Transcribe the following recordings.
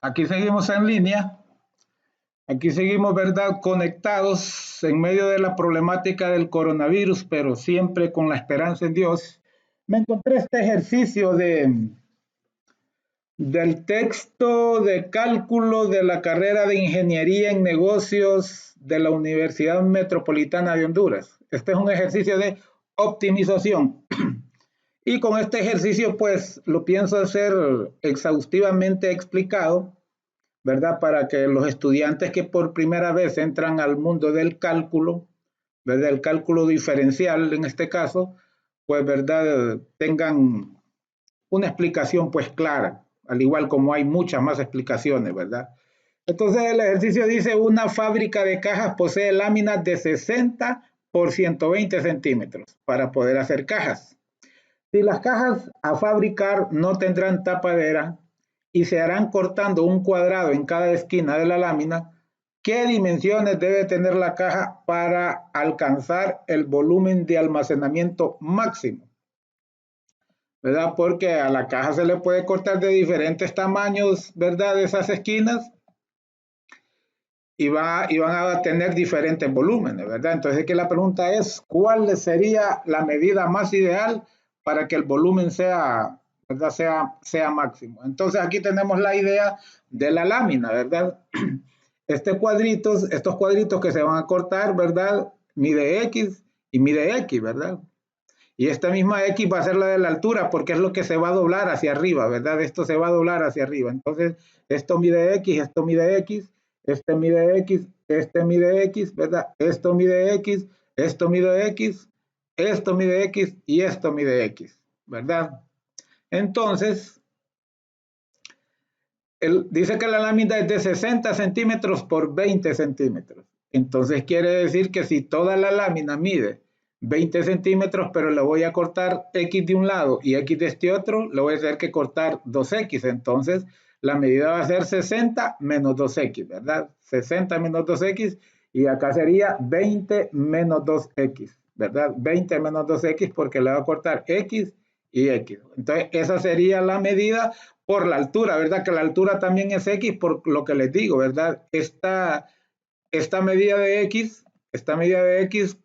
Aquí seguimos en línea, aquí seguimos, ¿verdad?, conectados en medio de la problemática del coronavirus, pero siempre con la esperanza en Dios. Me encontré este ejercicio del texto de cálculo de la carrera de Ingeniería en Negocios de la Universidad Metropolitana de Honduras. Este es un ejercicio de optimización. Y con este ejercicio, pues, lo pienso hacer exhaustivamente explicado, ¿verdad? Para que los estudiantes que por primera vez entran al mundo del cálculo, ¿verdad? El cálculo diferencial en este caso, pues, ¿verdad? Tengan una explicación pues clara, al igual como hay muchas más explicaciones, ¿verdad? Entonces el ejercicio dice, una fábrica de cajas posee láminas de 60 por 120 centímetros para poder hacer cajas. Si las cajas a fabricar no tendrán tapadera y se harán cortando un cuadrado en cada esquina de la lámina, ¿qué dimensiones debe tener la caja para alcanzar el volumen de almacenamiento máximo? ¿Verdad? Porque a la caja se le puede cortar de diferentes tamaños, ¿verdad? De esas esquinas y van a tener diferentes volúmenes, ¿verdad? Entonces aquí la pregunta es, ¿cuál sería la medida más ideal para que el volumen sea, ¿verdad? sea máximo? Entonces aquí tenemos la idea de la lámina, ¿verdad? Estos cuadritos que se van a cortar, ¿verdad? Mide X y mide X, ¿verdad? Y esta misma X va a ser la de la altura porque es lo que se va a doblar hacia arriba, ¿verdad? Esto se va a doblar hacia arriba. Entonces, esto mide X, esto mide X, este mide X, este mide X, ¿verdad? Esto mide X, esto mide X, esto mide X y esto mide X, ¿verdad? Entonces, dice que la lámina es de 60 centímetros por 20 centímetros. Entonces quiere decir que si toda la lámina mide 20 centímetros, pero le voy a cortar X de un lado y X de este otro, le voy a tener que cortar 2X. Entonces la medida va a ser 60 menos 2X, ¿verdad? 60 menos 2X y acá sería 20 menos 2X, ¿verdad? 20 menos 2X porque le va a cortar X y X. Entonces esa sería la medida por la altura, ¿verdad? Que la altura también es X por lo que les digo, ¿verdad? Esta medida de X,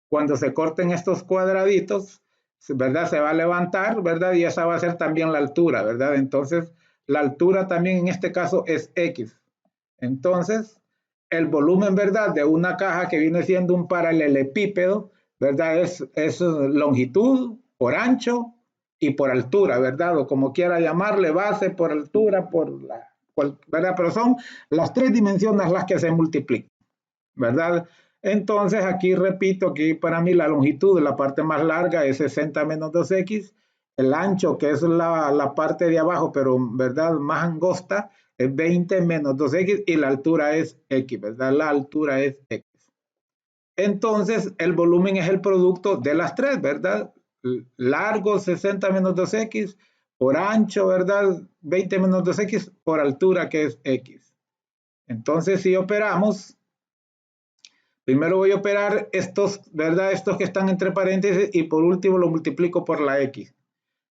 cuando se corten estos cuadraditos, ¿verdad? Se va a levantar, ¿verdad? Y esa va a ser también la altura, ¿verdad? Entonces, la altura también en este caso es X. Entonces, el volumen, ¿verdad? De una caja que viene siendo un paralelepípedo, ¿verdad? Es longitud por ancho y por altura, ¿verdad? O como quiera llamarle, base por altura, ¿verdad? Pero son las tres dimensiones las que se multiplican, ¿verdad? Entonces aquí repito, aquí para mí la longitud de la parte más larga es 60 menos 2X, el ancho que es la parte de abajo, pero ¿verdad? Más angosta, es 20 menos 2X y la altura es X, ¿verdad? La altura es X. Entonces el volumen es el producto de las tres, ¿verdad? Largo 60 menos 2X, por ancho, ¿verdad? 20 menos 2X, por altura que es X. Entonces si operamos, primero voy a operar estos, ¿verdad? Estos que están entre paréntesis y por último lo multiplico por la X.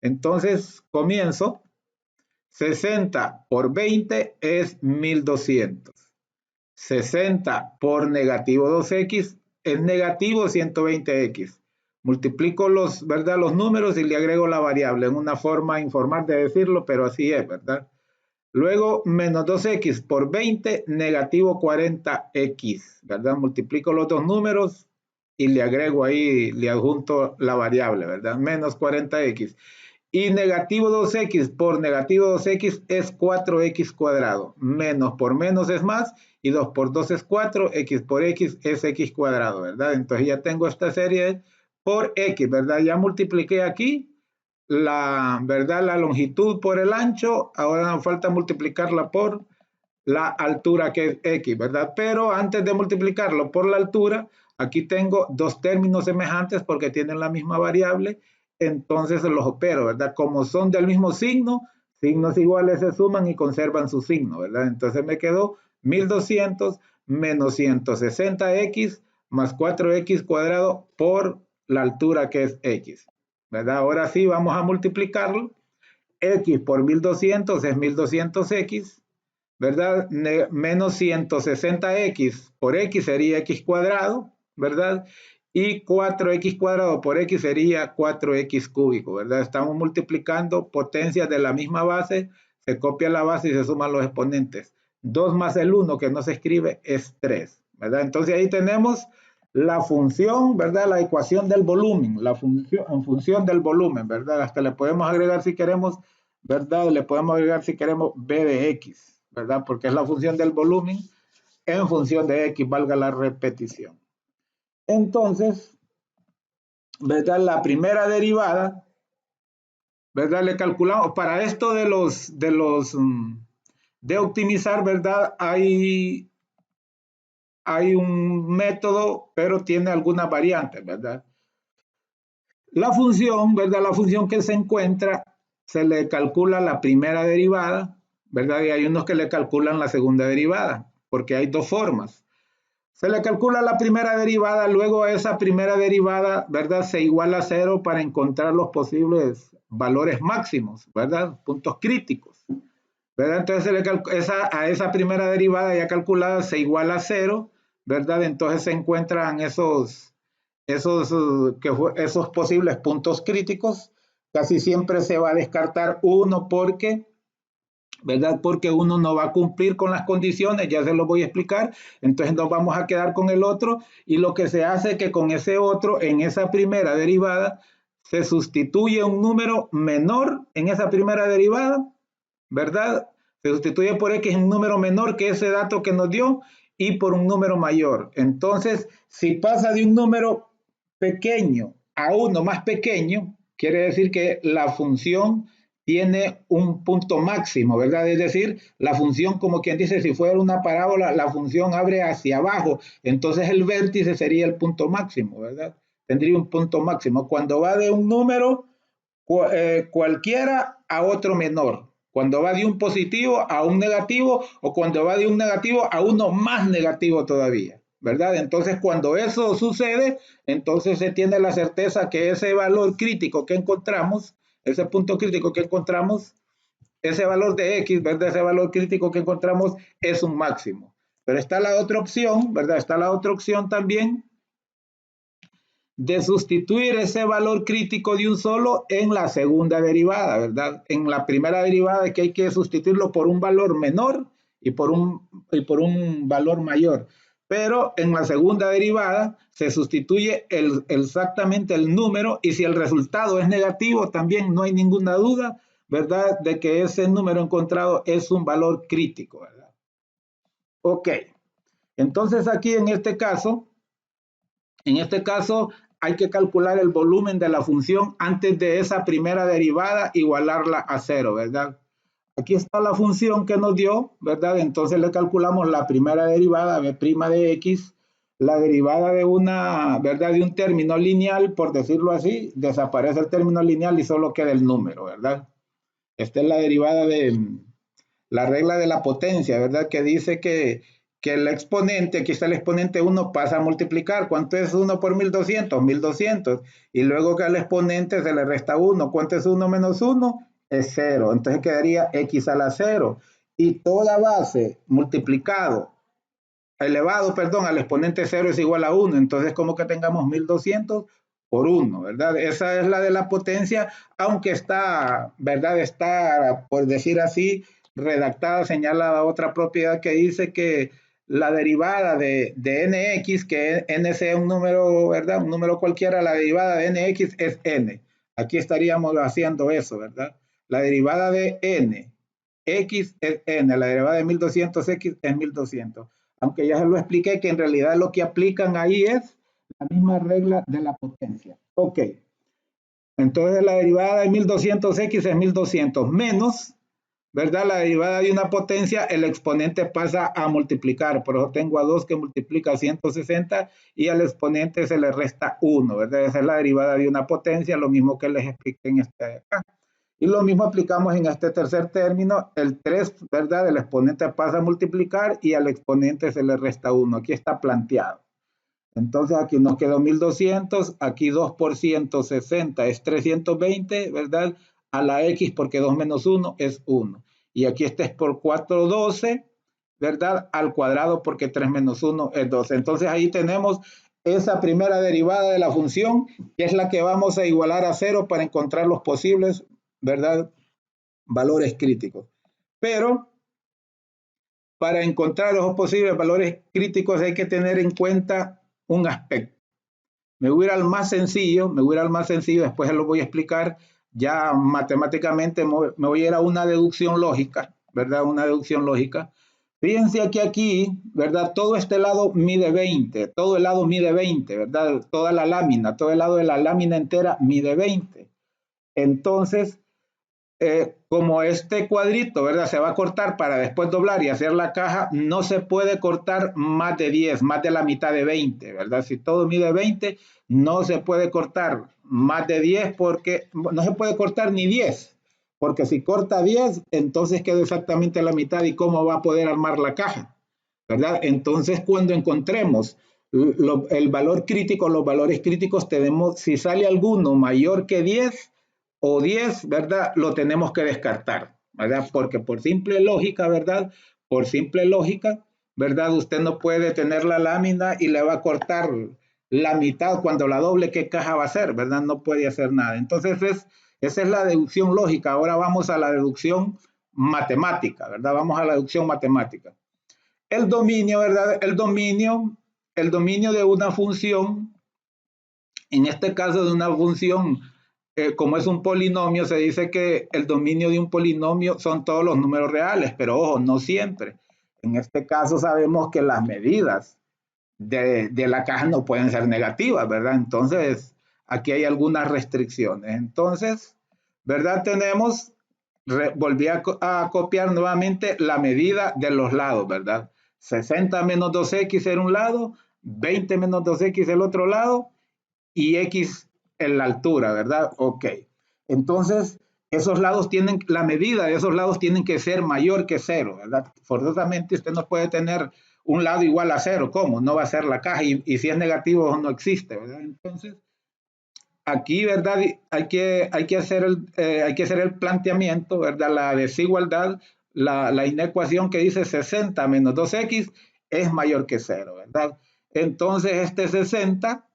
Entonces comienzo. 60 por 20 es 1200. 60 por negativo 2X es negativo 120X. Multiplico ¿verdad? Los números y le agrego la variable. En una forma informal de decirlo, pero así es, ¿verdad? Luego, menos 2X por 20, negativo 40X, ¿verdad? Multiplico los dos números y le agrego ahí, le adjunto la variable, ¿verdad? Menos 40X. Y negativo 2X por negativo 2X es 4X cuadrado. Menos por menos es más y 2 por 2 es 4, X por X es X cuadrado, ¿verdad? Entonces ya tengo esta serie por X, ¿verdad? Ya multipliqué aquí ¿verdad? La longitud por el ancho, ahora nos falta multiplicarla por la altura que es X, ¿verdad? Pero antes de multiplicarlo por la altura, aquí tengo dos términos semejantes porque tienen la misma variable, entonces los opero, ¿verdad? Como son del mismo signo, signos iguales se suman y conservan su signo, ¿verdad? Entonces me quedó 1200 menos 160X más 4X cuadrado por la altura que es X, ¿verdad? Ahora sí vamos a multiplicarlo. X por 1200 es 1200X ¿verdad? Menos 160x por x sería x cuadrado, ¿verdad? Y 4x cuadrado por x sería 4x cúbico, ¿verdad? Estamos multiplicando potencias de la misma base, se copia la base y se suman los exponentes. 2 más el 1 que no se escribe es 3, ¿verdad? Entonces ahí tenemos la función, ¿verdad? La ecuación del volumen, la función en función del volumen, ¿verdad? Hasta le podemos agregar si queremos, ¿verdad? Le podemos agregar si queremos b de x, ¿verdad? Porque es la función del volumen en función de x, valga la repetición. Entonces, ¿verdad? La primera derivada, ¿verdad? Le calculamos, para esto de optimizar, ¿verdad? Hay un método, pero tiene algunas variantes, ¿verdad? La función, ¿verdad? La función que se encuentra, se le calcula la primera derivada, ¿verdad? Y hay unos que le calculan la segunda derivada, porque hay dos formas. Se le calcula la primera derivada, luego esa primera derivada, ¿verdad? Se iguala a 0 para encontrar los posibles valores máximos, ¿verdad? Puntos críticos, ¿verdad? Entonces a esa primera derivada ya calculada se iguala a 0, ¿verdad? Entonces se encuentran esos posibles puntos críticos. Casi siempre se va a descartar uno porque, ¿verdad? Porque uno no va a cumplir con las condiciones, ya se lo voy a explicar, entonces nos vamos a quedar con el otro y lo que se hace es que con ese otro, en esa primera derivada, se sustituye un número menor en esa primera derivada, ¿verdad? Se sustituye por x un número menor que ese dato que nos dio y por un número mayor. Entonces, si pasa de un número pequeño a uno más pequeño, quiere decir que la función tiene un punto máximo, ¿verdad? Es decir, la función, como quien dice, si fuera una parábola, la función abre hacia abajo, entonces el vértice sería el punto máximo, ¿verdad? Tendría un punto máximo. Cuando va de un número cualquiera a otro menor, cuando va de un positivo a un negativo o cuando va de un negativo a uno más negativo todavía, ¿verdad? Entonces, cuando eso sucede, entonces se tiene la certeza que ese valor crítico que encontramos, ese punto crítico que encontramos, ese valor de x, ¿verdad? Ese valor crítico que encontramos es un máximo. Pero está la otra opción, ¿verdad? Está la otra opción también de sustituir ese valor crítico de un solo en la segunda derivada, ¿verdad? En la primera derivada es que hay que sustituirlo por un valor menor y por un valor mayor. Pero en la segunda derivada se sustituye exactamente el número y si el resultado es negativo también no hay ninguna duda, ¿verdad? De que ese número encontrado es un valor crítico, ¿verdad? Ok, entonces aquí en este caso hay que calcular el volumen de la función antes de esa primera derivada, igualarla a 0, ¿verdad? Aquí está la función que nos dio, ¿verdad? Entonces le calculamos la primera derivada, b' de x, la derivada de ¿verdad? De un término lineal, por decirlo así, desaparece el término lineal y solo queda el número, ¿verdad? Esta es la derivada de la regla de la potencia, ¿verdad? Que dice que el exponente, aquí está el exponente 1, pasa a multiplicar. ¿Cuánto es 1 por 1200? 1200. Y luego que al exponente se le resta 1. ¿Cuánto es 1 menos 1? Es 0. Entonces quedaría x a la 0. Y toda base elevado al exponente 0 es igual a 1. Entonces, como que tengamos 1200 por 1, ¿verdad? Esa es la de la potencia, aunque está, ¿verdad? Está, por decir así, redactada, señala otra propiedad que dice que la derivada de nx, que n sea un número, ¿verdad? Un número cualquiera, la derivada de nx es n. Aquí estaríamos haciendo eso, ¿verdad? La derivada de n, x es n, la derivada de 1200x es 1200. Aunque ya se lo expliqué que en realidad lo que aplican ahí es la misma regla de la potencia. Ok. Entonces la derivada de 1200x es 1200 menos, ¿verdad? La derivada de una potencia, el exponente pasa a multiplicar. Por eso tengo a 2 que multiplica 160 y al exponente se le resta 1, ¿verdad? Esa es la derivada de una potencia, lo mismo que les expliqué en este de acá. Y lo mismo aplicamos en este tercer término, el 3, ¿verdad? El exponente pasa a multiplicar y al exponente se le resta 1. Aquí está planteado. Entonces aquí nos quedó 1200, aquí 2 por 160 es 320, ¿verdad? A la x porque 2 menos 1 es 1. Y aquí este es por 412, ¿verdad? Al cuadrado, porque 3 menos 1 es 2. Entonces ahí tenemos esa primera derivada de la función, que es la que vamos a igualar a 0 para encontrar los posibles, ¿verdad? Valores críticos. Pero para encontrar los posibles valores críticos hay que tener en cuenta un aspecto. Me voy a ir al más sencillo, después se lo voy a explicar. Ya matemáticamente me voy a ir a una deducción lógica, ¿verdad? Una deducción lógica. Fíjense que aquí, ¿verdad? Todo este lado mide 20, todo el lado mide 20, ¿verdad? Toda la lámina, todo el lado de la lámina entera mide 20. Entonces, como este cuadrito, ¿verdad? Se va a cortar para después doblar y hacer la caja, no se puede cortar más de 10, más de la mitad de 20, ¿verdad? Si todo mide 20, no se puede cortar más de 10 porque no se puede cortar ni 10, porque si corta 10, entonces queda exactamente la mitad y cómo va a poder armar la caja, ¿verdad? Entonces, cuando encontremos el valor crítico, los valores críticos tenemos, si sale alguno mayor que 10, o 10, ¿verdad? Lo tenemos que descartar, ¿verdad? Porque por simple lógica, ¿verdad? Por simple lógica, ¿verdad? Usted no puede tener la lámina y le va a cortar la mitad cuando la doble, ¿qué caja va a hacer? ¿Verdad? No puede hacer nada. Entonces, esa es la deducción lógica. Ahora vamos a la deducción matemática, ¿verdad? Vamos a la deducción matemática. El dominio, ¿verdad? El dominio de una función, en este caso de una función, como es un polinomio, se dice que el dominio de un polinomio son todos los números reales, pero ojo, no siempre. En este caso sabemos que las medidas de la caja no pueden ser negativas, ¿verdad? Entonces, aquí hay algunas restricciones. Entonces, ¿verdad? Tenemos, volví a copiar nuevamente la medida de los lados, ¿verdad? 60 menos 2x en un lado, 20 menos 2x el otro lado, y x en la altura, ¿verdad? Ok. Entonces, esos lados tienen, la medida de esos lados tienen que ser mayor que 0, ¿verdad? Forzosamente usted no puede tener un lado igual a 0, ¿cómo? No va a ser la caja y si es negativo no existe, ¿verdad? Entonces, aquí, ¿verdad? Hay que hacer el planteamiento, ¿verdad? La desigualdad, la inecuación que dice 60 menos 2x es mayor que 0, ¿verdad? Entonces, este 60,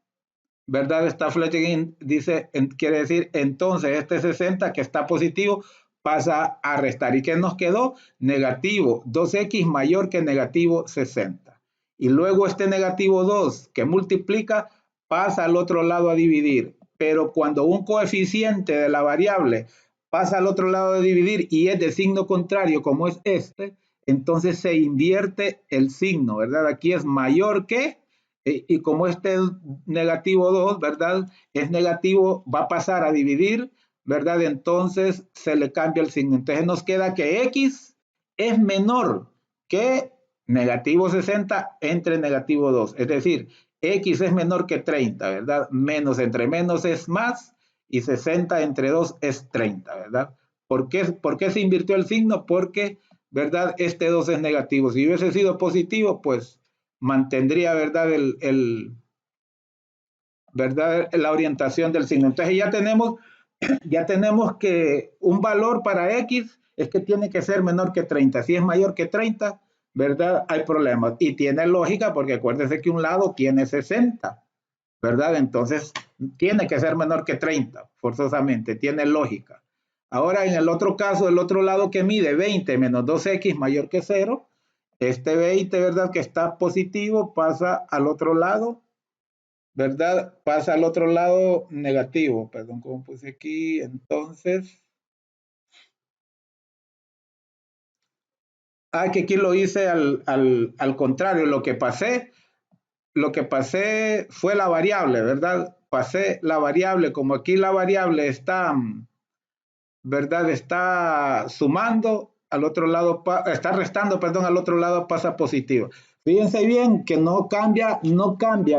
¿verdad? Esta fleching dice, quiere decir, entonces este 60 que está positivo pasa a restar. ¿Y qué nos quedó? Negativo 2x mayor que negativo 60. Y luego este negativo 2 que multiplica pasa al otro lado a dividir. Pero cuando un coeficiente de la variable pasa al otro lado de dividir y es de signo contrario como es este, entonces se invierte el signo, ¿verdad? Aquí es mayor que, y como este negativo 2, ¿verdad? Es negativo, va a pasar a dividir, ¿verdad? Entonces se le cambia el signo. Entonces nos queda que x es menor que negativo 60 entre negativo 2. Es decir, x es menor que 30, ¿verdad? Menos entre menos es más y 60 entre 2 es 30, ¿verdad? ¿Por qué se invirtió el signo? Porque, ¿verdad? Este 2 es negativo. Si hubiese sido positivo, pues mantendría, ¿verdad? ¿Verdad? La orientación del signo. Entonces ya tenemos que un valor para x es que tiene que ser menor que 30. Si es mayor que 30, ¿verdad? Hay problemas. Y tiene lógica porque acuérdense que un lado tiene 60, ¿verdad? Entonces tiene que ser menor que 30, forzosamente, tiene lógica. Ahora en el otro caso, el otro lado que mide 20 menos 2x mayor que 0, este 20, ¿verdad? Que está positivo pasa al otro lado, ¿verdad? Pasa al otro lado negativo, perdón, como puse aquí, entonces, que aquí lo hice al contrario, lo que pasé fue la variable, ¿verdad? Pasé la variable, como aquí la variable está, ¿verdad? Está sumando, al otro lado, está restando, perdón, al otro lado pasa positivo. Fíjense bien que no cambia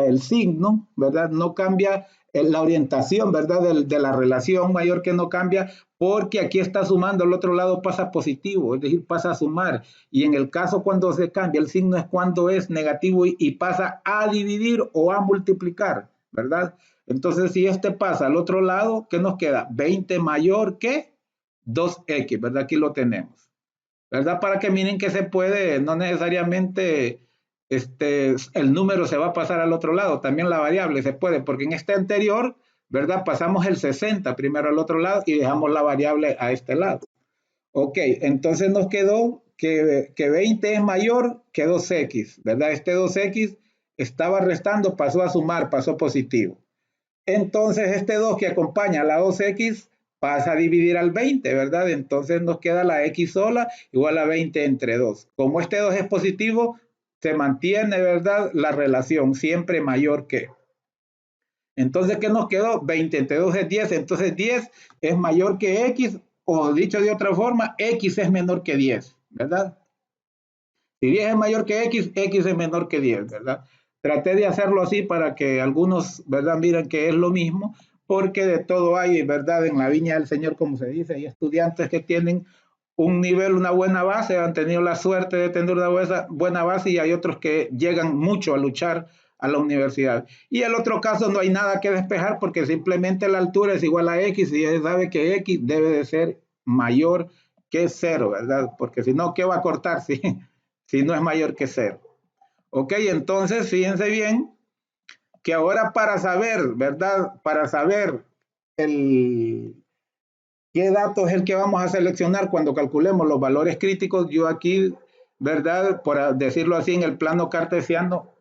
el signo, ¿verdad? No cambia la orientación, ¿verdad? De la relación mayor que no cambia, porque aquí está sumando, al otro lado pasa positivo, es decir, pasa a sumar. Y en el caso cuando se cambia el signo es cuando es negativo y pasa a dividir o a multiplicar, ¿verdad? Entonces, si este pasa al otro lado, ¿qué nos queda? 20 mayor que 2x, ¿verdad? Aquí lo tenemos, ¿verdad? Para que miren que se puede, no necesariamente el número se va a pasar al otro lado, también la variable se puede, porque en este anterior, ¿verdad? Pasamos el 60 primero al otro lado y dejamos la variable a este lado. Ok, entonces nos quedó que 20 es mayor que 2x, ¿verdad? Este 2x estaba restando, pasó a sumar, pasó positivo. Entonces este 2 que acompaña a la 2x pasa a dividir al 20, ¿verdad? Entonces nos queda la x sola igual a 20 entre 2. Como este 2 es positivo, se mantiene, ¿verdad? La relación siempre mayor que. Entonces, ¿qué nos quedó? 20 entre 2 es 10, entonces 10 es mayor que x, o dicho de otra forma, x es menor que 10, ¿verdad? Si 10 es mayor que x, x es menor que 10, ¿verdad? Traté de hacerlo así para que algunos, ¿verdad? Miren que es lo mismo, porque de todo hay, ¿verdad? En la viña del Señor, como se dice, hay estudiantes que tienen un nivel, una buena base, han tenido la suerte de tener una buena base y hay otros que llegan mucho a luchar a la universidad. Y el otro caso no hay nada que despejar porque simplemente la altura es igual a x y ya sabe que x debe de ser mayor que 0, ¿verdad? Porque si no, ¿qué va a cortar si no es mayor que 0? Ok, entonces fíjense bien que ahora para saber, ¿verdad? Para saber el, qué dato es el que vamos a seleccionar cuando calculemos los valores críticos, yo aquí, ¿verdad? Por decirlo así, en el plano cartesiano,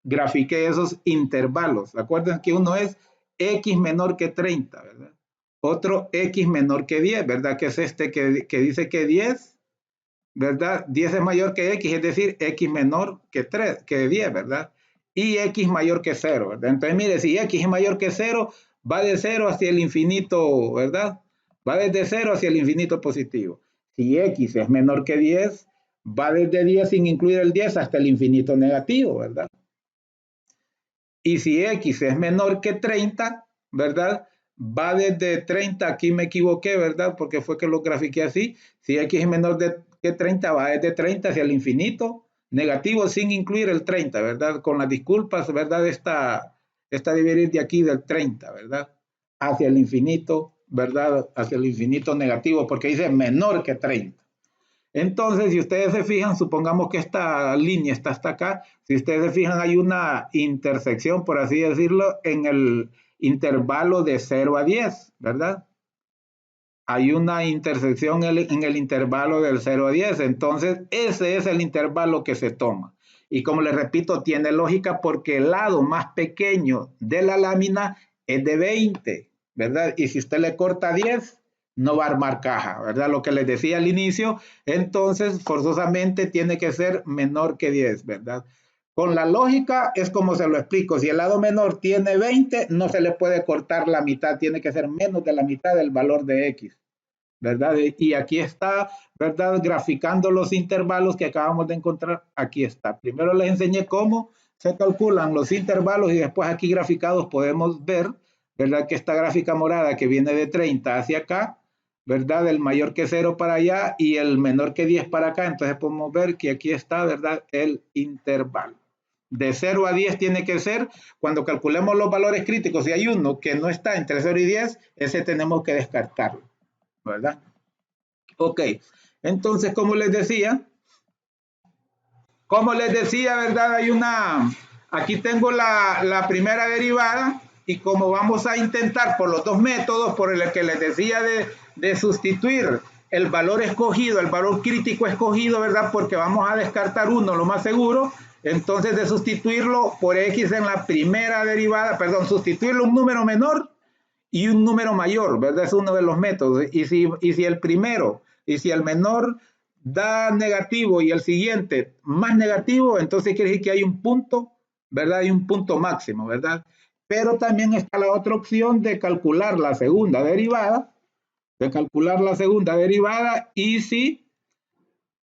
grafiqué esos intervalos. Acuérdense que uno es x menor que 30, ¿verdad? Otro x menor que 10, ¿verdad? Que es este que dice que 10, ¿verdad? 10 es mayor que x, es decir, x menor que 10, ¿verdad? Y x mayor que 0, ¿verdad? Entonces, mire, si x es mayor que 0, va de 0 hacia el infinito, ¿verdad? Va desde 0 hacia el infinito positivo. Si x es menor que 10, va desde 10 sin incluir el 10 hasta el infinito negativo, ¿verdad? Y si x es menor que 30, ¿verdad? Va desde 30, aquí me equivoqué, ¿verdad? Porque fue que lo grafiqué así. Si x es menor que 30, va desde 30 hacia el infinito negativo sin incluir el 30, ¿verdad? Con las disculpas, ¿verdad? Esta dividir de aquí del 30, ¿verdad? Hacia el infinito, ¿verdad? Hacia el infinito negativo, porque dice menor que 30. Entonces, si ustedes se fijan, supongamos que esta línea está hasta acá, si ustedes se fijan, hay una intersección, por así decirlo, en el intervalo de 0 a 10, ¿verdad? Hay una intersección en el intervalo del 0 a 10, entonces ese es el intervalo que se toma. Y como les repito, tiene lógica porque el lado más pequeño de la lámina es de 20, ¿verdad? Y si usted le corta 10, no va a armar caja, ¿verdad? Lo que les decía al inicio, entonces forzosamente tiene que ser menor que 10, ¿verdad? Con la lógica es como se lo explico. Si el lado menor tiene 20, no se le puede cortar la mitad, tiene que ser menos de la mitad del valor de x, ¿verdad? Y aquí está, ¿verdad? Graficando los intervalos que acabamos de encontrar. Aquí está. Primero les enseñé cómo se calculan los intervalos y después aquí graficados podemos ver, ¿verdad? Que esta gráfica morada que viene de 30 hacia acá, ¿verdad? El mayor que 0 para allá y el menor que 10 para acá. Entonces podemos ver que aquí está, ¿verdad? El intervalo. De 0 a 10 tiene que ser, cuando calculemos los valores críticos, si hay uno que no está entre 0 y 10, ese tenemos que descartarlo, ¿verdad? Ok, entonces, como les decía, ¿verdad? Aquí tengo la primera derivada y como vamos a intentar por los dos métodos, por el que les decía de sustituir el valor escogido, el valor crítico escogido, ¿verdad? Porque vamos a descartar uno, lo más seguro. Entonces, de sustituirlo por x en la primera derivada, perdón, sustituirlo un número menor y un número mayor, ¿verdad? Es uno de los métodos. Y si el primero, y si el menor da negativo y el siguiente más negativo, entonces quiere decir que hay un punto, ¿verdad? Hay un punto máximo, ¿verdad? Pero también está la otra opción de calcular la segunda derivada,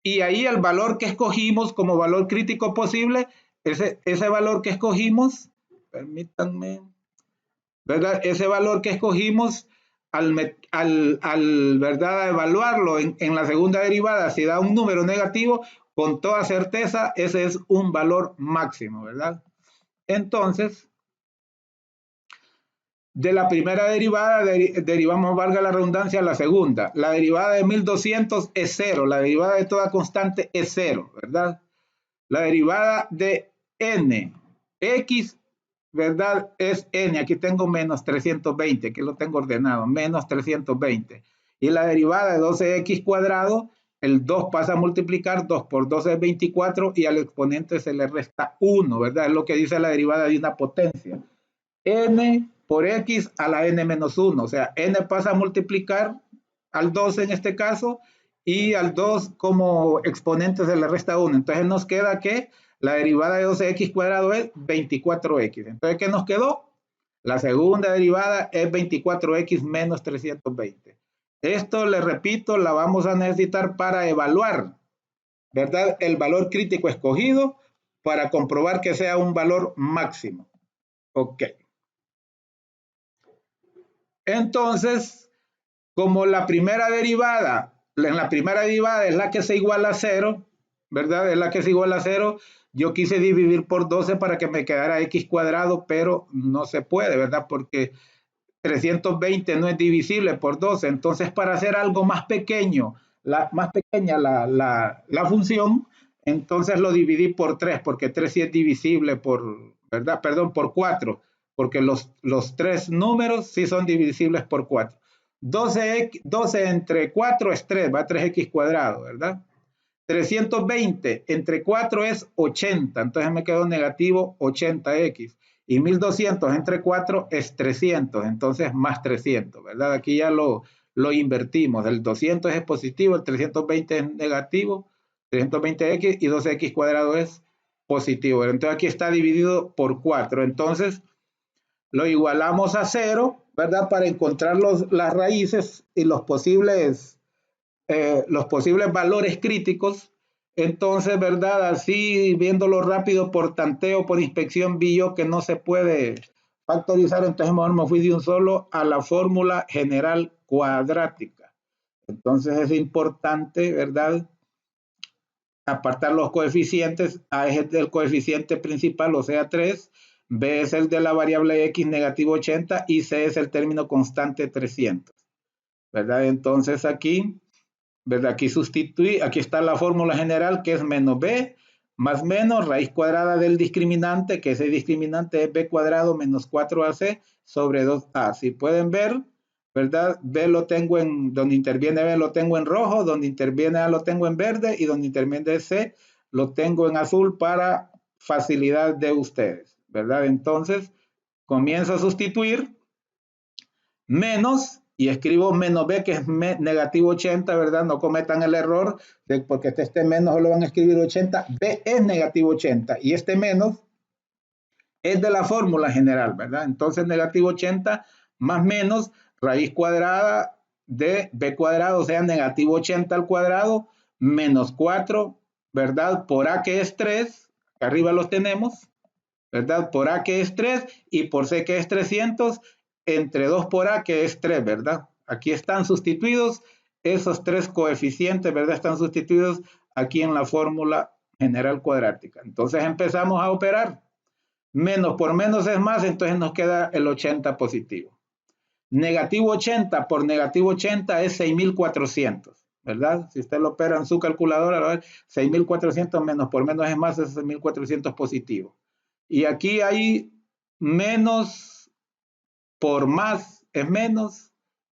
y ahí el valor que escogimos como valor crítico posible, ese valor que escogimos, permítanme, ¿verdad? Ese valor que escogimos ¿verdad? Evaluarlo en la segunda derivada, si da un número negativo, con toda certeza ese es un valor máximo, ¿verdad? Entonces, De la primera derivada derivamos, valga la redundancia, la segunda. La derivada de 1200 es 0. La derivada de toda constante es 0, ¿verdad? La derivada de n, x, ¿verdad? Es n. Aquí tengo menos 320, aquí lo tengo ordenado, menos 320. Y la derivada de 12x cuadrado, el 2 pasa a multiplicar, 2 por 2 es 24 y al exponente se le resta 1, ¿verdad? Es lo que dice la derivada de una potencia. N por x a la n menos 1, o sea, n pasa a multiplicar al 2 en este caso, y al 2 como exponente se le resta 1. Entonces nos queda que la derivada de 12x cuadrado es 24x. Entonces, ¿qué nos quedó? La segunda derivada es 24x menos 320. Esto, le repito, la vamos a necesitar para evaluar, ¿verdad? El valor crítico escogido para comprobar que sea un valor máximo. Ok. Entonces, como la primera derivada, en la primera derivada es la que se iguala a 0, ¿verdad? Es la que se iguala a 0. Yo quise dividir por 12 para que me quedara x cuadrado, pero no se puede, ¿verdad? Porque 320 no es divisible por 12. Entonces, para hacer algo más pequeño, más pequeña la función, entonces lo dividí por 3, porque 3 sí es divisible por, ¿verdad? Perdón, por 4, porque los tres números sí son divisibles por 4. 12 entre 4 es 3, va a 3x cuadrado, ¿verdad? 320 entre 4 es 80, entonces me quedó negativo 80x. Y 1200 entre 4 es 300, entonces más 300, ¿verdad? Aquí ya lo invertimos. El 200 es positivo, el 320 es negativo, 320x y 12x cuadrado es positivo. Entonces aquí está dividido por 4. Entonces lo igualamos a 0, ¿verdad? Para encontrar las raíces y los posibles valores críticos. Entonces, ¿verdad? Así, viéndolo rápido por tanteo, por inspección, vi yo que no se puede factorizar, entonces mejor me fui de un solo a la fórmula general cuadrática. Entonces es importante, ¿verdad?, apartar los coeficientes. A es el coeficiente principal, o sea 3, B es el de la variable x, negativo 80, y C es el término constante 300, ¿verdad? Entonces aquí, ¿verdad? Aquí sustituí, aquí está la fórmula general, que es menos b más menos raíz cuadrada del discriminante, que ese discriminante es b cuadrado menos 4ac sobre 2a. Si pueden ver, ¿verdad? B lo tengo en, donde interviene B lo tengo en rojo, donde interviene A lo tengo en verde, y donde interviene C lo tengo en azul para facilidad de ustedes, ¿verdad? Entonces, comienzo a sustituir, menos, y escribo menos b, que es negativo 80, ¿verdad? No cometan el error de porque este menos solo van a escribir 80. B es negativo 80 y este menos es de la fórmula general, ¿verdad? Entonces negativo 80 más menos raíz cuadrada de b cuadrado, o sea, negativo 80 al cuadrado, menos 4, ¿verdad? Por a, que es 3, arriba los tenemos, ¿verdad? Por a, que es 3, y por c, que es 300, entre 2 por a, que es 3, ¿verdad? Aquí están sustituidos esos tres coeficientes, ¿verdad? Están sustituidos aquí en la fórmula general cuadrática. Entonces empezamos a operar. Menos por menos es más, entonces nos queda el 80 positivo. Negativo 80 por negativo 80 es 6.400, ¿verdad? Si usted lo opera en su calculadora, 6.400 menos por menos es más, es 6.400 positivo. Y aquí hay menos por más es menos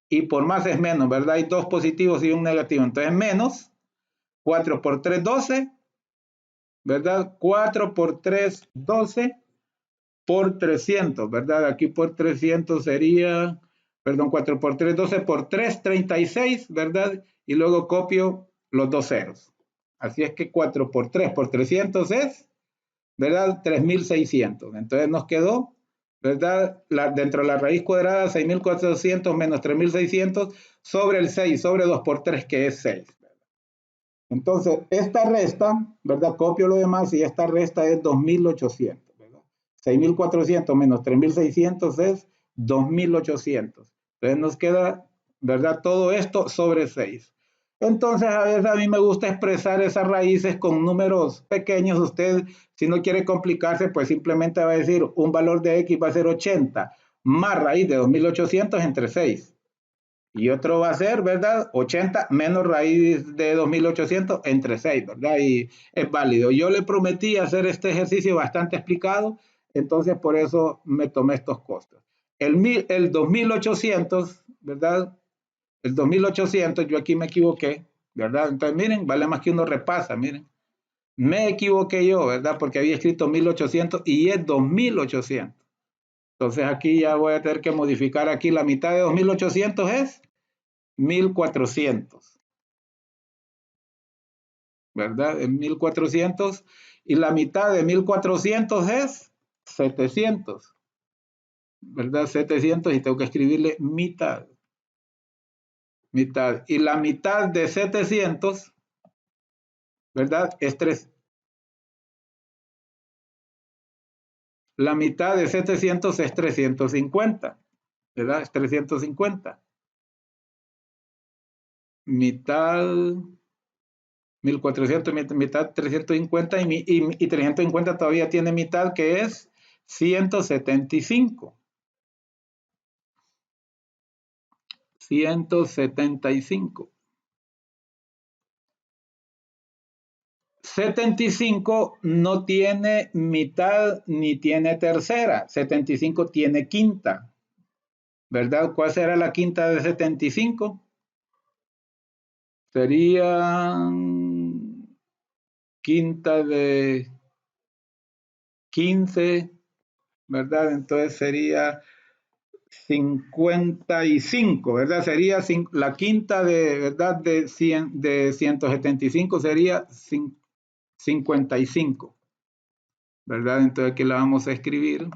y por más es menos, ¿verdad? Hay dos positivos y un negativo. Entonces menos 4 por 3, 12, ¿verdad? 4 por 3, 12 por 300, ¿verdad? Aquí por 300 sería, perdón, 4 por 3, 12 por 3, 36, ¿verdad? Y luego copio los dos ceros. Así es que 4 por 3 por 300 es, ¿verdad? 3.600. Entonces nos quedó, ¿verdad? Dentro de la raíz cuadrada, 6.400 menos 3.600 sobre el 6, sobre 2 por 3, que es 6. Entonces, esta resta, ¿verdad? Copio lo demás y esta resta es 2.800, ¿verdad? 6.400 menos 3.600 es 2.800. Entonces nos queda, ¿verdad? Todo esto sobre 6. Entonces, a veces a mí me gusta expresar esas raíces con números pequeños. Usted, si no quiere complicarse, pues simplemente va a decir un valor de x va a ser 80. más raíz de 2800 entre 6. Y otro va a ser, ¿verdad? 80 menos raíz de 2800 entre 6, ¿verdad? Y es válido. Yo le prometí hacer este ejercicio bastante explicado, entonces por eso me tomé estos costos. El 2800, ¿verdad? El 2800, yo aquí me equivoqué, ¿verdad? Entonces, miren, vale más que uno repasa, miren. Me equivoqué yo, ¿verdad? Porque había escrito 1800 y es 2800. Entonces aquí ya voy a tener que modificar aquí la mitad de 2800 es 1400, ¿verdad? En 1400 y la mitad de 1400 es 700, ¿verdad? 700 y tengo que escribirle mitad, mitad. Y la mitad de 700, ¿verdad? Es 3. La mitad de 700 es 350, ¿verdad? Es 350. Mitad 1400, mitad 350 y 350 todavía tiene mitad que es 175. 175. 75 no tiene mitad ni tiene tercera. 75 tiene quinta, ¿verdad? ¿Cuál será la quinta de 75? Sería quinta de 15, ¿verdad? Entonces sería 55, ¿verdad? Sería la quinta de, ¿verdad? De 175 sería 55, ¿verdad? Entonces aquí la vamos a escribir.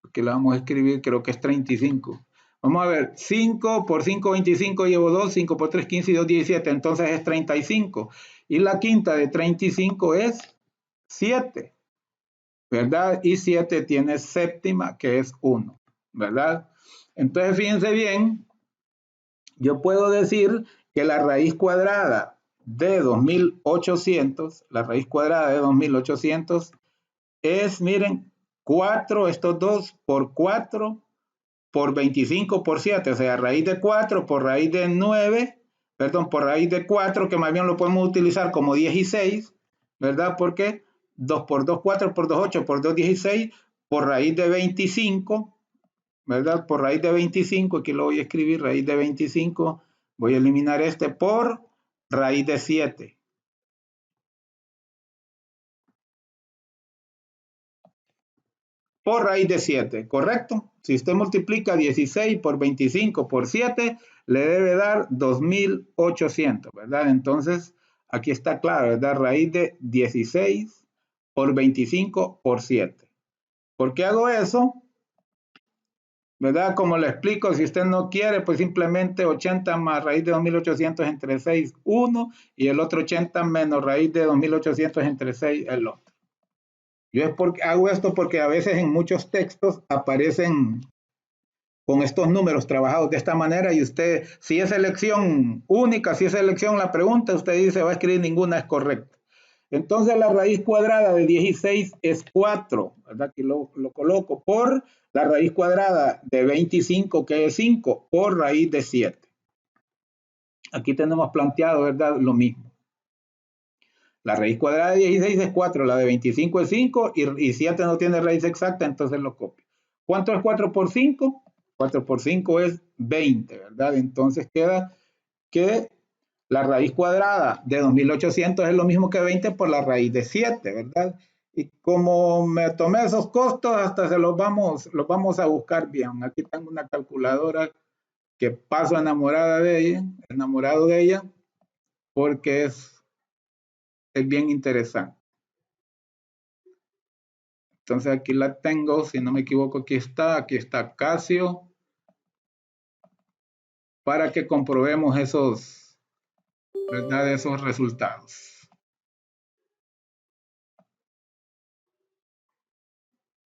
Aquí la vamos a escribir, creo que es 35. Vamos a ver, 5 por 5, 25, llevo 2, 5 por 3, 15 y 2, 17, entonces es 35. Y la quinta de 35 es 7, ¿verdad? Y 7 tiene séptima, que es 1, ¿verdad? Entonces, fíjense bien, yo puedo decir que la raíz cuadrada de 2800, la raíz cuadrada de 2800 es, miren, 4, estos dos por 4 por 25 por 7, o sea, raíz de 4 por raíz de 9, perdón, por raíz de 4, que más bien lo podemos utilizar como 16, ¿verdad? Porque 2 por 2, 4 por 2, 8 por 2, 16, por raíz de 25, ¿verdad? Por raíz de 25, aquí lo voy a escribir, raíz de 25, voy a eliminar este por raíz de 7. Por raíz de 7, ¿correcto? Si usted multiplica 16 por 25 por 7, le debe dar 2800, ¿verdad? Entonces, aquí está claro, ¿verdad? Raíz de 16 por 25 por 7. ¿Por qué hago eso? ¿Verdad? Como le explico, si usted no quiere, pues simplemente 80 más raíz de 2800 entre 6, 1, y el otro 80 menos raíz de 2800 entre 6, el otro. Yo hago esto porque a veces en muchos textos aparecen con estos números trabajados de esta manera y usted, si es elección única, si es elección la pregunta, usted dice va a escribir ninguna es correcta. Entonces la raíz cuadrada de 16 es 4, ¿verdad? Aquí lo coloco por la raíz cuadrada de 25, que es 5, por raíz de 7. Aquí tenemos planteado, ¿verdad? Lo mismo. La raíz cuadrada de 16 es 4, la de 25 es 5 y 7 no tiene raíz exacta, entonces lo copio. ¿Cuánto es 4 por 5? 4 por 5 es 20, ¿verdad? Entonces queda que la raíz cuadrada de 2800 es lo mismo que 20 por la raíz de 7, ¿verdad? Y como me tomé esos costos, hasta los vamos a buscar bien. Aquí tengo una calculadora que paso enamorado de ella, porque es bien interesante. Entonces aquí la tengo, si no me equivoco, aquí está Casio, para que comprobemos ¿verdad? Esos resultados.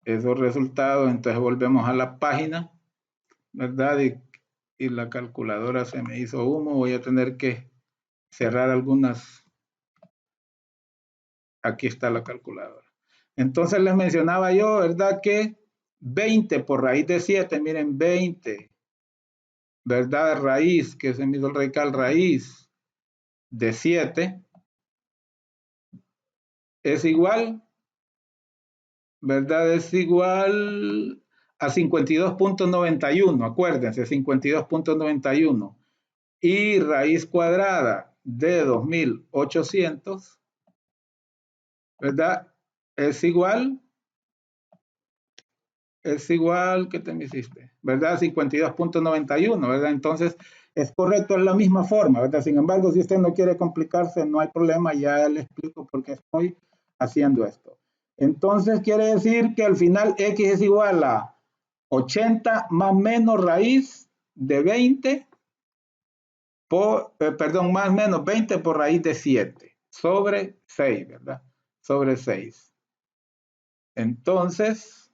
Esos resultados, entonces volvemos a la página, ¿verdad? Y la calculadora se me hizo humo, voy a tener que cerrar algunas Aquí está la calculadora. Entonces les mencionaba yo, ¿verdad? Que 20 por raíz de 7, miren, 20, ¿verdad? Raíz, que se me hizo el radical raíz de 7, es igual, ¿verdad? Es igual a 52.91, acuérdense, 52.91. Y raíz cuadrada de 2800, ¿verdad? Es igual, ¿qué te me hiciste? ¿Verdad? 52.91, ¿verdad? Entonces, es correcto en la misma forma, ¿verdad? Sin embargo, si usted no quiere complicarse, no hay problema, ya le explico por qué estoy haciendo esto. Entonces, quiere decir que al final X es igual a 80 más menos raíz de 20 por, más o menos 20 por raíz de 7 sobre 6, ¿verdad? Sobre 6. Entonces,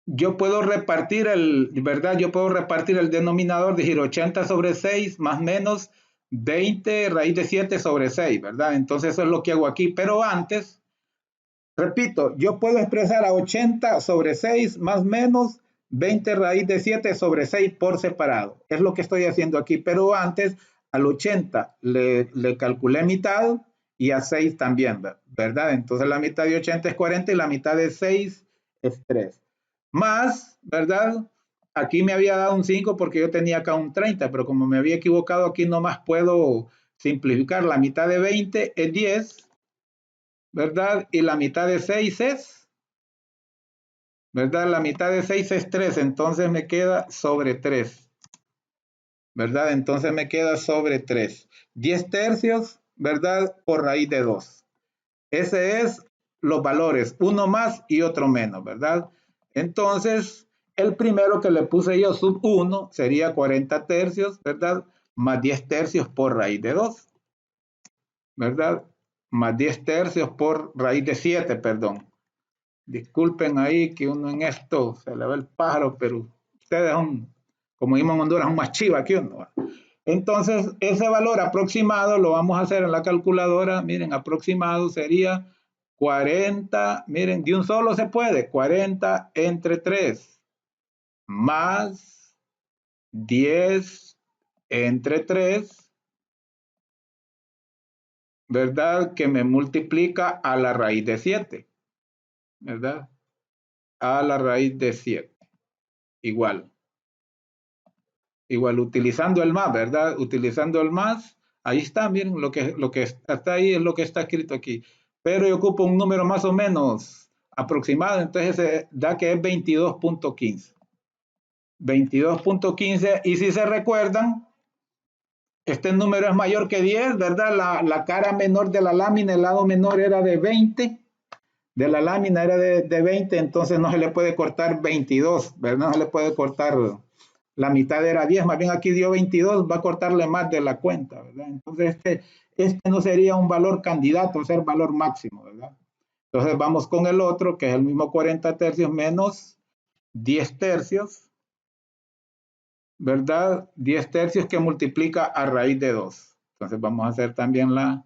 yo puedo repartir ¿verdad? Yo puedo repartir el denominador, decir 80 sobre 6 más menos 20 raíz de 7 sobre 6, ¿verdad? Entonces eso es lo que hago aquí, pero antes, repito, yo puedo expresar a 80 sobre 6 más menos 20 raíz de 7 sobre 6 por separado. Es lo que estoy haciendo aquí, pero antes al 80 le calculé mitad y a 6 también, ¿verdad? Entonces la mitad de 80 es 40 y la mitad de 6 es 3. Más, ¿verdad? Aquí me había dado un 5 porque yo tenía acá un 30, pero como me había equivocado aquí nomás puedo simplificar. La mitad de 20 es 10, ¿verdad? Y la mitad de 6 es, ¿verdad? La mitad de 6 es 3, entonces me queda sobre 3, ¿verdad? Entonces me queda sobre 3. 10 tercios, ¿verdad? Por raíz de 2. Ese es los valores, uno más y otro menos, ¿verdad? Entonces, el primero que le puse yo, sub 1, sería 40 tercios, ¿verdad? Más 10 tercios por raíz de 2, ¿verdad? Más 10 tercios por raíz de 7, perdón. Disculpen ahí que uno en esto se le va el pájaro, pero ustedes son, como dijimos en Honduras, un más chiva que uno. Entonces, ese valor aproximado lo vamos a hacer en la calculadora. Miren, aproximado sería 40, miren, de un solo se puede, 40 entre 3, más 10 entre 3, ¿verdad? Que me multiplica a la raíz de 7, ¿verdad? A la raíz de 7, igual. Igual, utilizando el más, ¿verdad? Utilizando el más, ahí está, miren, lo que está ahí es lo que está escrito aquí. Pero yo ocupo un número más o menos aproximado, entonces da que es 22.15. 22.15, y si se recuerdan, este número es mayor que 10, ¿verdad? La cara menor de la lámina, el lado menor era de 20, de la lámina era de 20, entonces no se le puede cortar 22, ¿verdad? No se le puede cortar, la mitad era 10, más bien aquí dio 22, va a cortarle más de la cuenta, ¿verdad? Entonces este no sería un valor candidato a ser valor máximo, ¿verdad? Entonces vamos con el otro, que es el mismo 40 tercios menos 10 tercios, ¿verdad? 10 tercios que multiplica a raíz de 2. Entonces vamos a hacer también la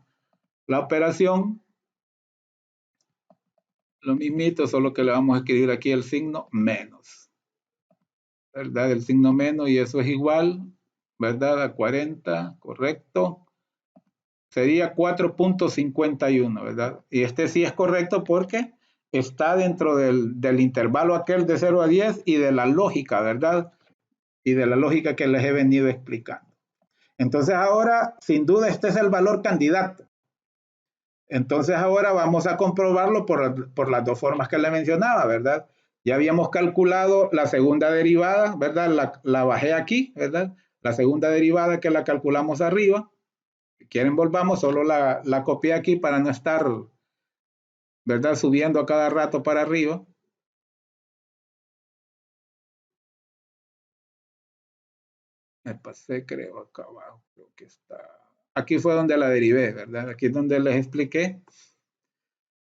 operación. Lo mismito, solo que le vamos a escribir aquí el signo menos, ¿verdad? El signo menos, y eso es igual, ¿verdad? A 40, correcto. Sería 4.51, ¿verdad? Y este sí es correcto porque está dentro del intervalo aquel de 0 a 10 y de la lógica, ¿verdad? Y de la lógica que les he venido explicando. Entonces ahora, sin duda, este es el valor candidato. Entonces ahora vamos a comprobarlo por las dos formas que le mencionaba, ¿verdad? Ya habíamos calculado la segunda derivada, ¿verdad? La bajé aquí, ¿verdad? La segunda derivada que la calculamos arriba. Si quieren volvamos, solo la copié aquí para no estar, ¿verdad? Subiendo a cada rato para arriba. Me pasé, creo, acá abajo, creo que está. Aquí fue donde la derivé, ¿verdad? Aquí es donde les expliqué.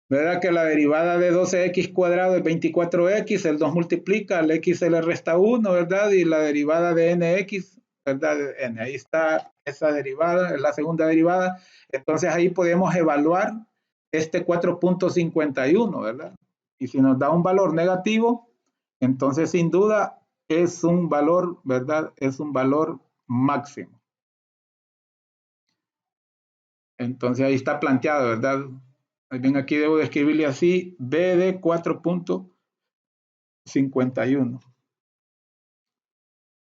¿Verdad? Que la derivada de 12x cuadrado es 24x, el 2 multiplica, al x se le resta 1, ¿verdad? Y la derivada de nx, ¿verdad? N, ahí está esa derivada, es la segunda derivada. Entonces ahí podemos evaluar este 4.51, ¿verdad? Y si nos da un valor negativo, entonces sin duda es un valor, ¿verdad? Es un valor máximo. Entonces ahí está planteado, ¿verdad? Bien, aquí debo de escribirle así, B de 4.51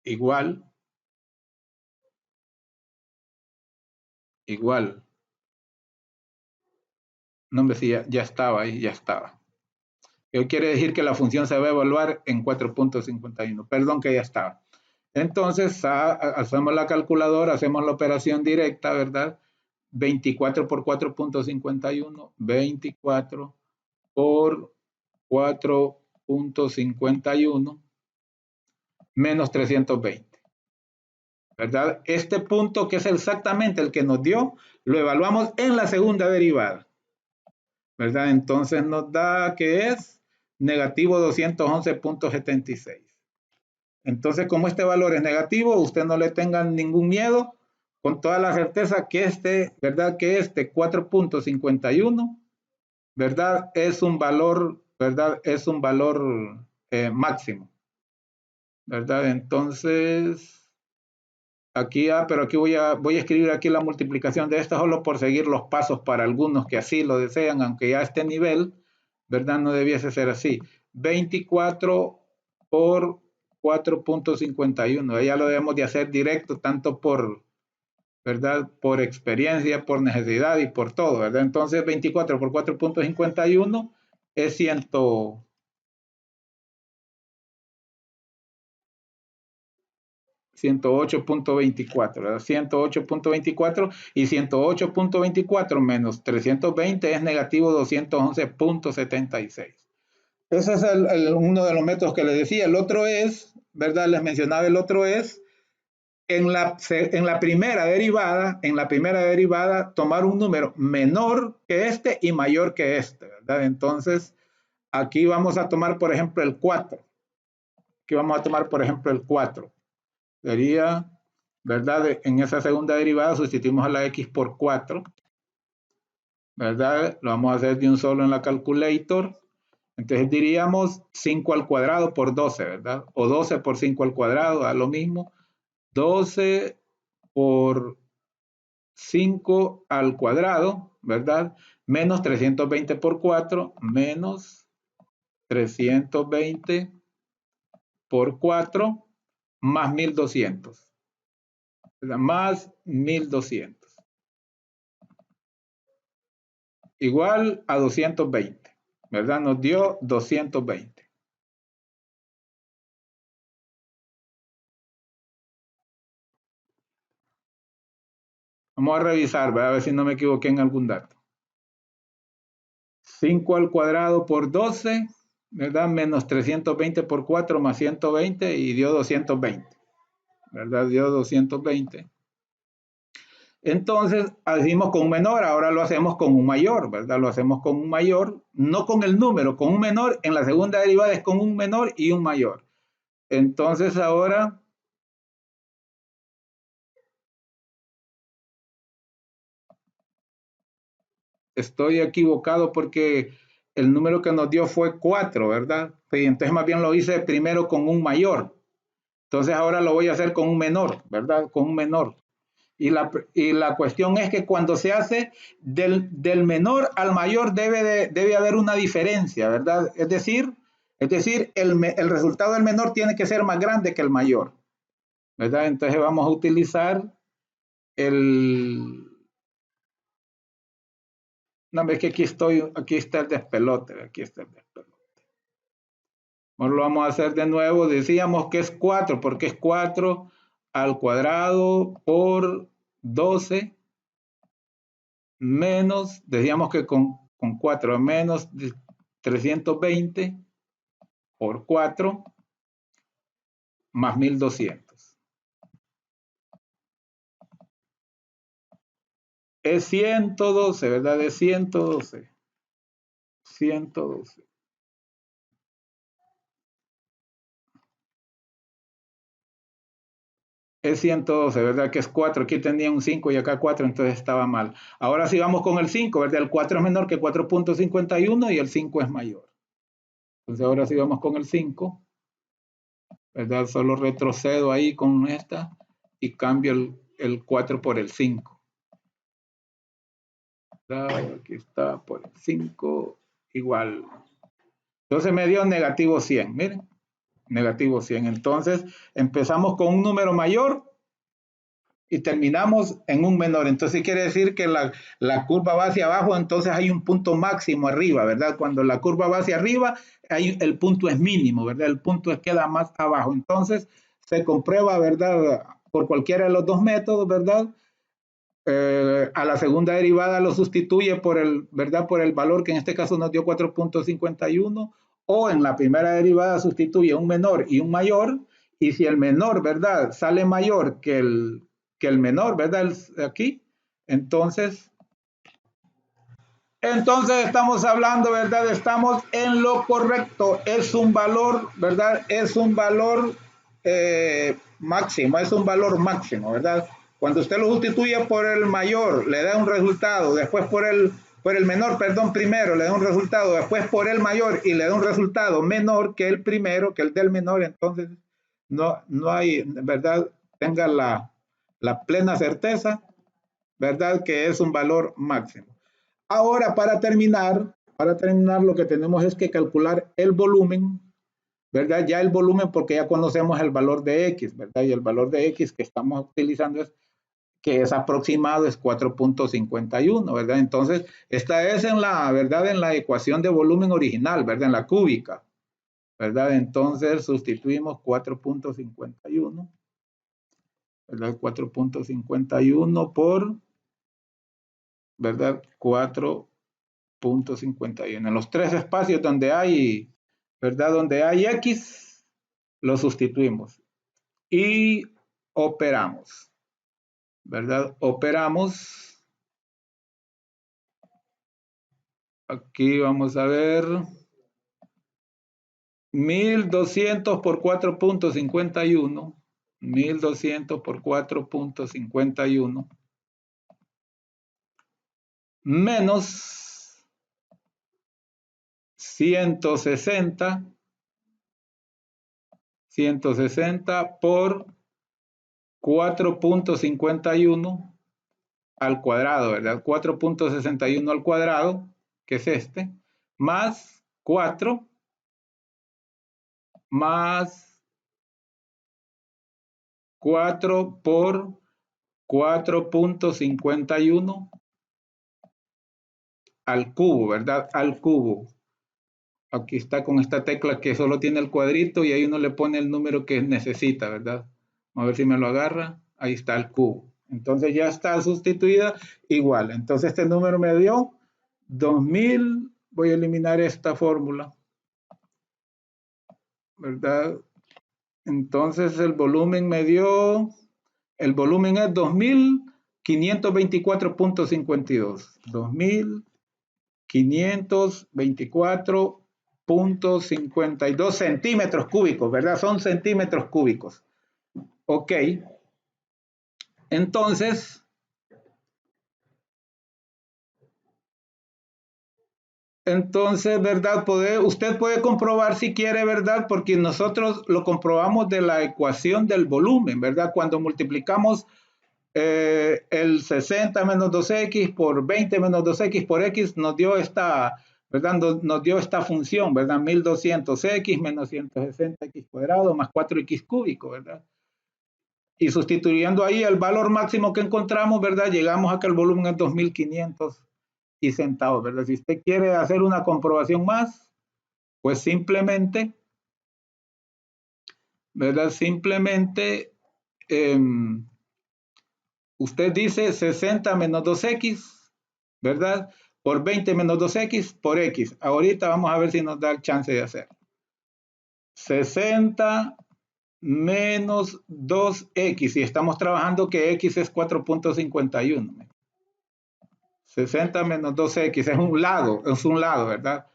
igual, no me decía, ya estaba ahí, ya estaba. Eso quiere decir que la función se va a evaluar en 4.51, perdón que ya estaba. Entonces, hacemos la calculadora, hacemos la operación directa, ¿verdad? 24 por 4.51, 24 por 4.51 menos 320, ¿verdad? Este punto, que es exactamente el que nos dio, lo evaluamos en la segunda derivada, ¿verdad? Entonces nos da que es negativo 211.76. Entonces, como este valor es negativo, usted no le tenga ningún miedo, con toda la certeza que ¿verdad? Que este 4.51, ¿verdad? Es un valor, ¿verdad? Es un valor máximo, ¿verdad? Entonces, aquí, pero aquí voy a escribir aquí la multiplicación de esta solo por seguir los pasos para algunos que así lo desean, aunque ya a este nivel, ¿verdad? No debiese ser así. 24 por 4.51, ya lo debemos de hacer directo, tanto por, ¿verdad? Por experiencia, por necesidad y por todo, ¿verdad? Entonces 24 por 4.51 es 108.24, ¿verdad? 108.24 y 108.24 menos 320 es negativo 211.76. Ese es uno de los métodos que les decía. El otro es, ¿verdad? Les mencionaba, el otro es en la primera derivada, tomar un número menor que este y mayor que este, ¿verdad? Entonces, aquí vamos a tomar, por ejemplo, el 4. Aquí vamos a tomar, por ejemplo, el 4. Sería, ¿verdad? En esa segunda derivada sustituimos a la x por 4, ¿verdad? Lo vamos a hacer de un solo en la calculator. Entonces diríamos 5 al cuadrado por 12, ¿verdad? O 12 por 5 al cuadrado, da lo mismo. 12 por 5 al cuadrado, ¿verdad? Menos 320 por 4, menos 320 por 4, más 1200, ¿verdad? Más 1200. Igual a 220, ¿verdad? Nos dio 220. Vamos a revisar, ¿verdad? A ver si no me equivoqué en algún dato. 5 al cuadrado por 12, ¿verdad? Menos 320 por 4 más 120 y dio 220, ¿verdad? Dio 220. Entonces, hicimos con un menor, ahora lo hacemos con un mayor, ¿verdad? Lo hacemos con un mayor, no con el número, con un menor. En la segunda derivada es con un menor y un mayor. Entonces, ahora estoy equivocado porque el número que nos dio fue 4, ¿verdad? Y entonces más bien lo hice primero con un mayor. Entonces ahora lo voy a hacer con un menor, ¿verdad? Con un menor. Y la cuestión es que cuando se hace del menor al mayor debe haber una diferencia, ¿verdad? Es decir, el resultado del menor tiene que ser más grande que el mayor, ¿verdad? Entonces vamos a utilizar el... No, es que aquí está el despelote, aquí está el despelote. Bueno, lo vamos a hacer de nuevo. Decíamos que es 4, porque es 4 al cuadrado por 12 menos, decíamos que con 4 menos 320 por 4 más 1200. Es 112, ¿verdad? Es 112. 112. Es 112, ¿verdad? Que es 4. Aquí tenía un 5 y acá 4, entonces estaba mal. Ahora sí vamos con el 5, ¿verdad? El 4 es menor que 4.51 y el 5 es mayor. Entonces ahora sí vamos con el 5, ¿verdad? Solo retrocedo ahí con esta y cambio el 4 por el 5. Aquí está por el 5, igual. Entonces me dio negativo 100, miren. Negativo 100. Entonces empezamos con un número mayor y terminamos en un menor. Entonces quiere decir que la curva va hacia abajo, entonces hay un punto máximo arriba, ¿verdad? Cuando la curva va hacia arriba, el punto es mínimo, ¿verdad? El punto queda más abajo. Entonces se comprueba, ¿verdad? Por cualquiera de los dos métodos, ¿verdad? A la segunda derivada lo sustituye por el, ¿verdad? Por el valor que en este caso nos dio 4.51, o en la primera derivada sustituye un menor y un mayor, y si el menor, ¿verdad? Sale mayor que el menor, ¿verdad? Aquí, entonces estamos hablando, ¿verdad? Estamos en lo correcto. Es un valor, ¿verdad? Es un valor máximo, es un valor máximo, ¿verdad? Cuando usted lo sustituye por el mayor, le da un resultado, después por el menor, perdón, primero le da un resultado, después por el mayor y le da un resultado menor que el primero, que el del menor, entonces no hay, ¿verdad? Tenga la plena certeza, ¿verdad? Que es un valor máximo. Ahora, para terminar, lo que tenemos es que calcular el volumen, ¿verdad? Ya el volumen, porque ya conocemos el valor de X, ¿verdad? Y el valor de X que estamos utilizando es que es aproximado, es 4.51, ¿verdad? Entonces, esta es ¿verdad? En la ecuación de volumen original, ¿verdad? En la cúbica, ¿verdad? Entonces, sustituimos 4.51, ¿verdad? 4.51 por, ¿verdad? 4.51. En los tres espacios donde hay, ¿verdad? Donde hay X, lo sustituimos y operamos, ¿verdad? Operamos. Aquí vamos a ver. 1200 por 4.51. 1200 por 4.51. Menos 160 por 4.51 al cuadrado, ¿verdad? 4.61 al cuadrado, que es este, más 4, más 4 por 4.51 al cubo, ¿verdad? Al cubo. Aquí está con esta tecla que solo tiene el cuadrito y ahí uno le pone el número que necesita, ¿verdad? A ver si me lo agarra. Ahí está el cubo. Entonces ya está sustituida igual. Entonces este número me dio 2000. Voy a eliminar esta fórmula, ¿verdad? Entonces el volumen me dio, el volumen es 2524.52. 2524.52 centímetros cúbicos, ¿verdad? Son centímetros cúbicos. Ok. Entonces, ¿verdad? Usted puede comprobar si quiere, ¿verdad? Porque nosotros lo comprobamos de la ecuación del volumen, ¿verdad? Cuando multiplicamos el 60 menos 2x por 20 menos 2x por x nos dio esta, ¿verdad? Nos dio esta función, ¿verdad? 1200x menos 160x cuadrado más 4x cúbico, ¿verdad? Y sustituyendo ahí el valor máximo que encontramos, ¿verdad? Llegamos a que el volumen es 2500 y centavos, ¿verdad? Si usted quiere hacer una comprobación más, pues simplemente, ¿verdad? Simplemente usted dice 60 menos 2x, ¿verdad? Por 20 menos 2x por x. Ahorita vamos a ver si nos da el chance de hacer. 60 menos 2x, y estamos trabajando que x es 4.51. 60 menos 2x es un lado, ¿verdad?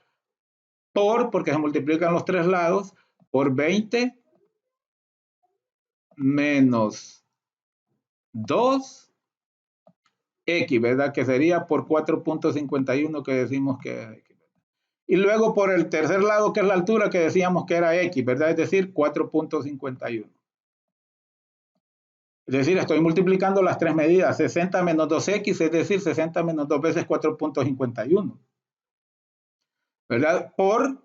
Porque se multiplican los tres lados, por 20 menos 2x, ¿verdad? Que sería por 4.51 que decimos que es x. Y luego por el tercer lado, que es la altura, que decíamos que era x, ¿verdad? Es decir, 4.51. Es decir, estoy multiplicando las tres medidas, 60 menos 2x, es decir, 60 menos 2 veces 4.51. ¿Verdad? Por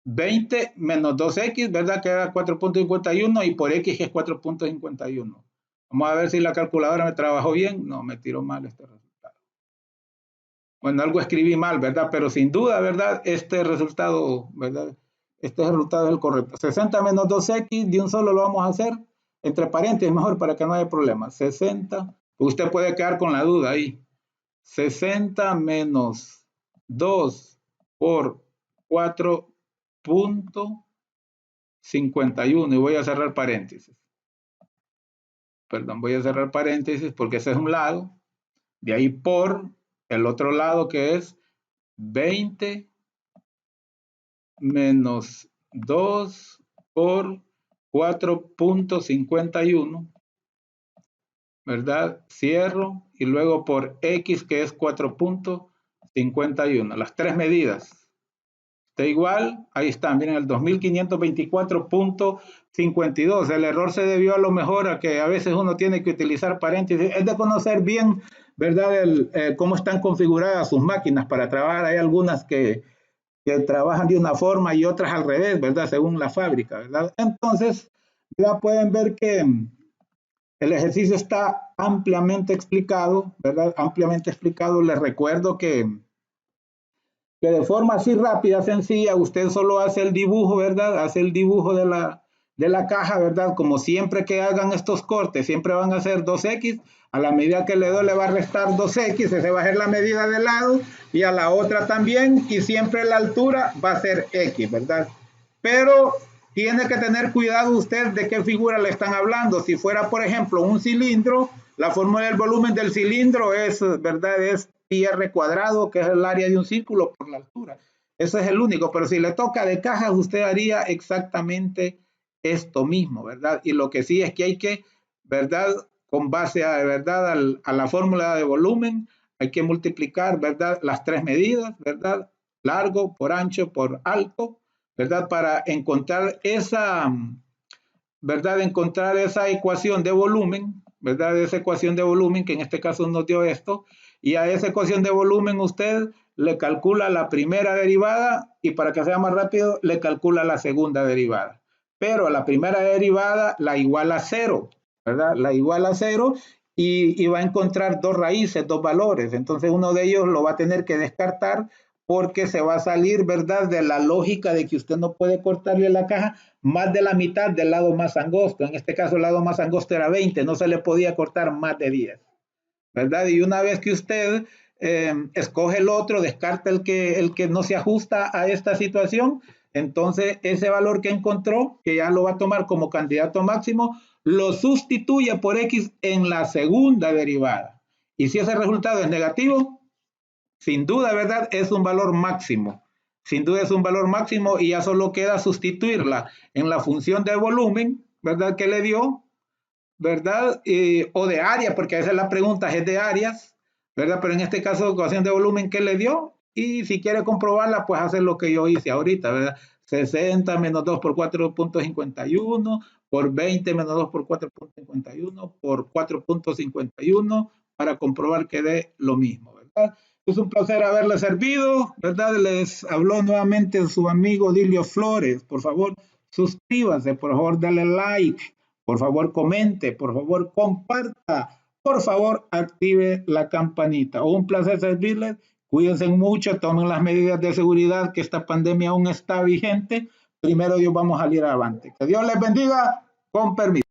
20 menos 2x, ¿verdad? Que era 4.51 y por x que es 4.51. Vamos a ver si la calculadora me trabajó bien. No, me tiró mal este resultado. Bueno, algo escribí mal, ¿verdad? Pero sin duda, ¿verdad? Este resultado, ¿verdad? Este resultado es el correcto. 60 menos 2x, de un solo lo vamos a hacer. Entre paréntesis, mejor para que no haya problema. 60, usted puede quedar con la duda ahí. 60 menos 2 por 4.51 y voy a cerrar paréntesis. Perdón, voy a cerrar paréntesis porque ese es un lado. De ahí por el otro lado que es 20 menos 2 por 4.51, ¿verdad? Cierro y luego por x que es 4.51. Las tres medidas. Está igual, ahí está, miren, el 2524.52. El error se debió a lo mejor a que a veces uno tiene que utilizar paréntesis. Es de conocer bien, ¿verdad? Cómo están configuradas sus máquinas para trabajar. Hay algunas que trabajan de una forma y otras al revés, ¿verdad? Según la fábrica, ¿verdad? Entonces, ya pueden ver que el ejercicio está ampliamente explicado, ¿verdad? Ampliamente explicado. Les recuerdo que de forma así rápida, sencilla, usted solo hace el dibujo, ¿verdad? Hace el dibujo de la caja, ¿verdad? Como siempre que hagan estos cortes, siempre van a ser 2x. A la medida que le doy, le va a restar 2x, se va a hacer la medida de lado y a la otra también, y siempre la altura va a ser x, ¿verdad? Pero tiene que tener cuidado usted de qué figura le están hablando. Si fuera, por ejemplo, un cilindro, la fórmula del volumen del cilindro es, ¿verdad? Es pi r cuadrado, que es el área de un círculo por la altura. Ese es el único, pero si le toca de cajas, usted haría exactamente esto mismo, ¿verdad? Y lo que sí es que hay que, ¿verdad? Con base a, ¿verdad? A la fórmula de volumen, hay que multiplicar, ¿verdad? Las tres medidas, ¿verdad? Largo por ancho por alto, ¿verdad? Para encontrar esa, ¿verdad? Encontrar esa ecuación de volumen, ¿verdad? Esa ecuación de volumen, que en este caso nos dio esto, y a esa ecuación de volumen usted le calcula la primera derivada y para que sea más rápido le calcula la segunda derivada. Pero la primera derivada la iguala a 0, ¿verdad? La iguala a 0 y va a encontrar dos raíces, dos valores. Entonces uno de ellos lo va a tener que descartar porque se va a salir, ¿verdad? De la lógica de que usted no puede cortarle la caja más de la mitad del lado más angosto. En este caso el lado más angosto era 20, no se le podía cortar más de 10. ¿Verdad? Y una vez que usted escoge el otro, descarta el que no se ajusta a esta situación, entonces ese valor que encontró, que ya lo va a tomar como candidato máximo, lo sustituye por x en la segunda derivada. Y si ese resultado es negativo, sin duda, ¿verdad? Es un valor máximo. Sin duda es un valor máximo y ya solo queda sustituirla en la función de volumen, ¿verdad? Que le dio, ¿verdad? O de área, porque a veces la pregunta es de áreas, ¿verdad? Pero en este caso, ecuación de volumen, ¿qué le dio? Y si quiere comprobarla, pues hacer lo que yo hice ahorita, ¿verdad? 60 menos 2 por 4.51, por 20 menos 2 por 4.51, por 4.51, para comprobar que dé lo mismo, ¿verdad? Es un placer haberle servido, ¿verdad? Les habló nuevamente su amigo Dilio Flores. Por favor, suscríbase, por favor, dale like. Por favor, comente, por favor, comparta, por favor, active la campanita. Un placer servirles. Cuídense mucho, tomen las medidas de seguridad, que esta pandemia aún está vigente. Primero Dios, vamos a salir adelante. Que Dios les bendiga, con permiso.